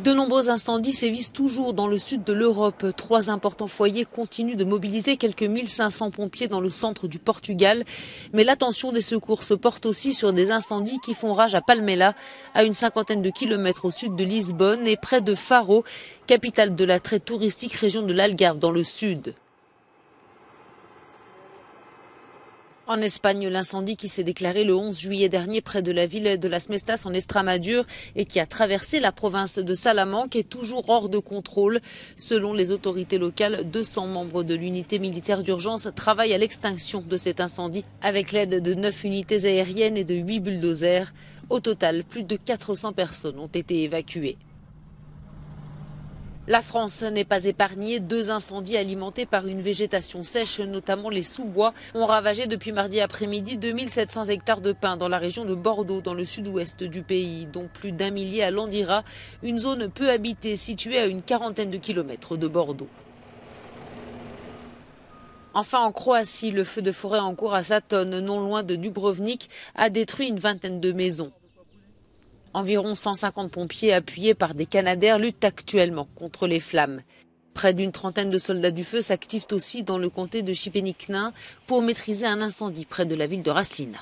De nombreux incendies sévissent toujours dans le sud de l'Europe. 3 importants foyers continuent de mobiliser quelques 1500 pompiers dans le centre du Portugal. Mais l'attention des secours se porte aussi sur des incendies qui font rage à Palmela, à une cinquantaine de kilomètres au sud de Lisbonne et près de Faro, capitale de la très touristique région de l'Algarve dans le sud. En Espagne, l'incendie qui s'est déclaré le 11 juillet dernier près de la ville de Las Mestas en Estrémadure et qui a traversé la province de Salamanque est toujours hors de contrôle. Selon les autorités locales, 200 membres de l'unité militaire d'urgence travaillent à l'extinction de cet incendie avec l'aide de 9 unités aériennes et de 8 bulldozers. Au total, plus de 400 personnes ont été évacuées. La France n'est pas épargnée. 2 incendies alimentés par une végétation sèche, notamment les sous-bois, ont ravagé depuis mardi après-midi 2700 hectares de pins dans la région de Bordeaux, dans le sud-ouest du pays, dont plus d'1 millier à Landira, une zone peu habitée située à une quarantaine de kilomètres de Bordeaux. Enfin, en Croatie, le feu de forêt en cours à Satonne, non loin de Dubrovnik, a détruit une vingtaine de maisons. Environ 150 pompiers appuyés par des Canadair luttent actuellement contre les flammes. Près d'une trentaine de soldats du feu s'activent aussi dans le comté de Šibenik-Knin pour maîtriser un incendie près de la ville de Rasina.